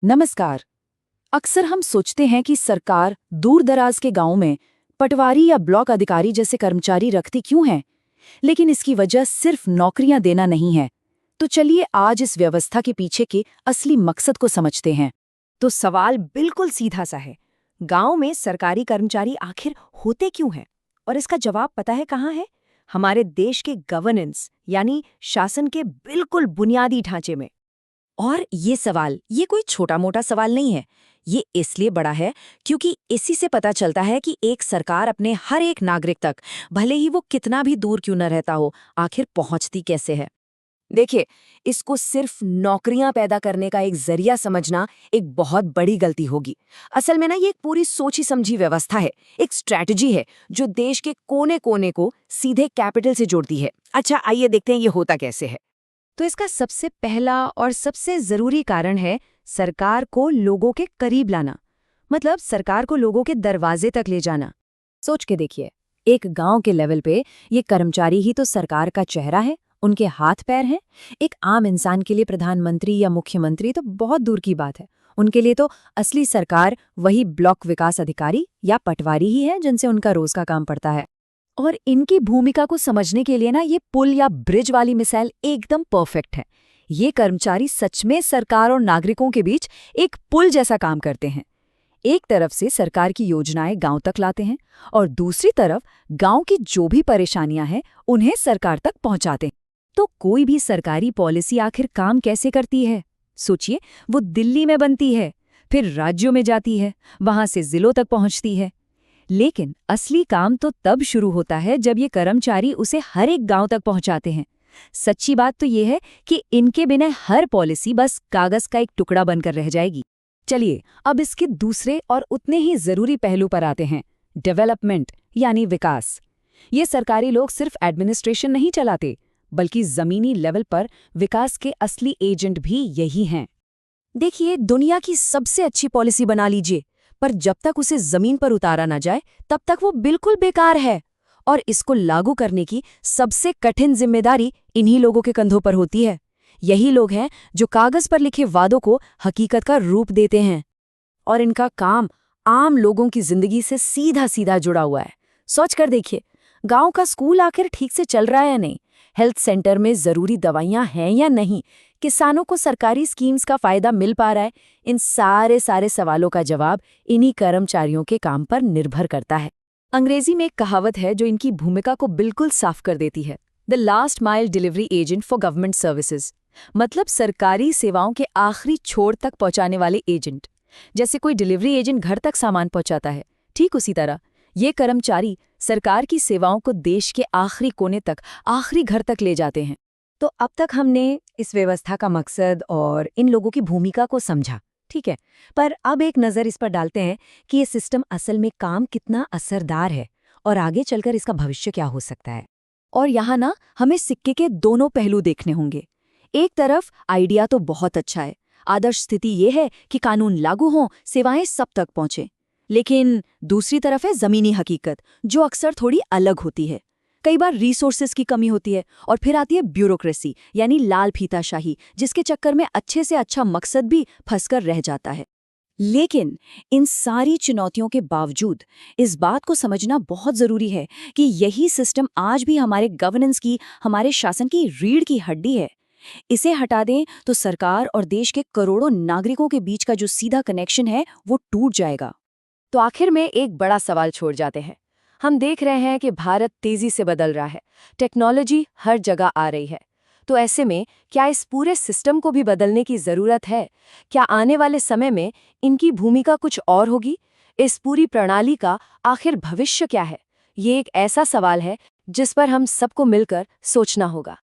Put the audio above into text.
नमस्कार। अक्सर हम सोचते हैं कि सरकार दूर दराज के गांव में पटवारी या ब्लॉक अधिकारी जैसे कर्मचारी रखती क्यों है, लेकिन इसकी वजह सिर्फ नौकरियां देना नहीं है। तो चलिए आज इस व्यवस्था के पीछे के असली मकसद को समझते हैं। तो सवाल बिल्कुल सीधा सा है। गांव में सरकारी कर्मचारी आखिर होते क्यों हैं? और इसका जवाब पता है कहाँ है? हमारे देश के गवर्नेंस यानी शासन के बिल्कुल बुनियादी ढांचे में। और ये कोई छोटा मोटा सवाल नहीं है। ये इसलिए बड़ा है क्योंकि इसी से पता चलता है कि एक सरकार अपने हर एक नागरिक तक, भले ही वो कितना भी दूर क्यों न रहता हो, आखिर पहुंचती कैसे है। देखिए, इसको सिर्फ नौकरियां पैदा करने का एक जरिया समझना एक बहुत बड़ी गलती होगी। असल में ना ये एक पूरी सोची समझी व्यवस्था है, एक स्ट्रैटेजी है जो देश के कोने कोने को सीधे कैपिटल से जोड़ती है। अच्छा, आइए देखते हैं ये होता कैसे है। तो इसका सबसे पहला और सबसे जरूरी कारण है सरकार को लोगों के करीब लाना। मतलब सरकार को लोगों के दरवाजे तक ले जाना। सोच के देखिए, एक गांव के लेवल पे ये कर्मचारी ही तो सरकार का चेहरा है, उनके हाथ पैर हैं। एक आम इंसान के लिए प्रधानमंत्री या मुख्यमंत्री तो बहुत दूर की बात है। उनके लिए तो असली सरकार वही ब्लॉक विकास अधिकारी या पटवारी ही है जिनसे उनका रोज का काम पड़ता है। और इनकी भूमिका को समझने के लिए ना ये पुल या ब्रिज वाली मिसाल एकदम परफेक्ट है। ये कर्मचारी सच में सरकार और नागरिकों के बीच एक पुल जैसा काम करते हैं। एक तरफ से सरकार की योजनाएं गांव तक लाते हैं और दूसरी तरफ गांव की जो भी परेशानियां हैं उन्हें सरकार तक पहुंचाते हैं। तो कोई भी सरकारी पॉलिसी आखिर काम कैसे करती है? सोचिए, वो दिल्ली में बनती है, फिर राज्यों में जाती है, वहां से जिलों तक पहुंचती है। लेकिन असली काम तो तब शुरू होता है जब ये कर्मचारी उसे हर एक गांव तक पहुंचाते हैं। सच्ची बात तो ये है कि इनके बिना हर पॉलिसी बस कागज का एक टुकड़ा बनकर रह जाएगी। चलिए अब इसके दूसरे और उतने ही जरूरी पहलू पर आते हैं, डेवलपमेंट यानी विकास। ये सरकारी लोग सिर्फ एडमिनिस्ट्रेशन नहीं चलाते, बल्कि जमीनी लेवल पर विकास के असली एजेंट भी यही हैं। देखिए, दुनिया की सबसे अच्छी पॉलिसी बना लीजिए, पर जब तक उसे जमीन पर उतारा ना जाए तब तक वो बिल्कुल बेकार है। और इसको लागू करने की सबसे कठिन जिम्मेदारी इन्हीं लोगों के कंधों पर होती है। यही लोग हैं जो कागज पर लिखे वादों को हकीकत का रूप देते हैं। और इनका काम आम लोगों की जिंदगी से सीधा सीधा जुड़ा हुआ है। सोच कर देखिए, गांव का स्कूल आखिर ठीक से चल रहा है या नहीं, हेल्थ सेंटर में जरूरी दवाइयां हैं या नहीं, किसानों को सरकारी स्कीम्स का फायदा मिल पा रहा है। इन सारे सवालों का जवाब इन्हीं कर्मचारियों के काम पर निर्भर करता है। अंग्रेजी में एक कहावत है जो इनकी भूमिका को बिल्कुल साफ कर देती है, the last mile delivery agent for government services. मतलब सरकारी सेवाओं के आखिरी छोर तक पहुंचाने वाले एजेंट। जैसे कोई डिलीवरी एजेंट घर तक सामान पहुंचाता है, ठीक उसी तरह ये कर्मचारी सरकार की सेवाओं को देश के आखिरी कोने तक, आखिरी घर तक ले जाते हैं। तो अब तक हमने इस व्यवस्था का मकसद और इन लोगों की भूमिका को समझा, ठीक है। पर अब एक नज़र इस पर डालते हैं कि ये सिस्टम असल में काम कितना असरदार है और आगे चलकर इसका भविष्य क्या हो सकता है। और यहाँ ना हमें सिक्के के दोनों पहलू देखने होंगे। एक तरफ आइडिया तो बहुत अच्छा है, आदर्श स्थिति ये है कि कानून लागू हों, सेवाएं सब तक पहुंचें। लेकिन दूसरी तरफ है जमीनी हकीकत, जो अक्सर थोड़ी अलग होती है। कई बार रिसोर्सेज की कमी होती है और फिर आती है ब्यूरोक्रेसी यानी लाल फीताशाही, जिसके चक्कर में अच्छे से अच्छा मकसद भी फंसकर रह जाता है। लेकिन इन सारी चुनौतियों के बावजूद इस बात को समझना बहुत जरूरी है कि यही सिस्टम आज भी हमारे गवर्नेंस की, हमारे शासन की रीढ़ की हड्डी है। इसे हटा दें तो सरकार और देश के करोड़ों नागरिकों के बीच का जो सीधा कनेक्शन है वो टूट जाएगा। तो आखिर में एक बड़ा सवाल छोड़ जाते हैं। हम देख रहे हैं कि भारत तेजी से बदल रहा है, टेक्नोलॉजी हर जगह आ रही है। तो ऐसे में क्या इस पूरे सिस्टम को भी बदलने की जरूरत है? क्या आने वाले समय में इनकी भूमिका कुछ और होगी? इस पूरी प्रणाली का आखिर भविष्य क्या है? ये एक ऐसा सवाल है जिस पर हम सबको मिलकर सोचना होगा।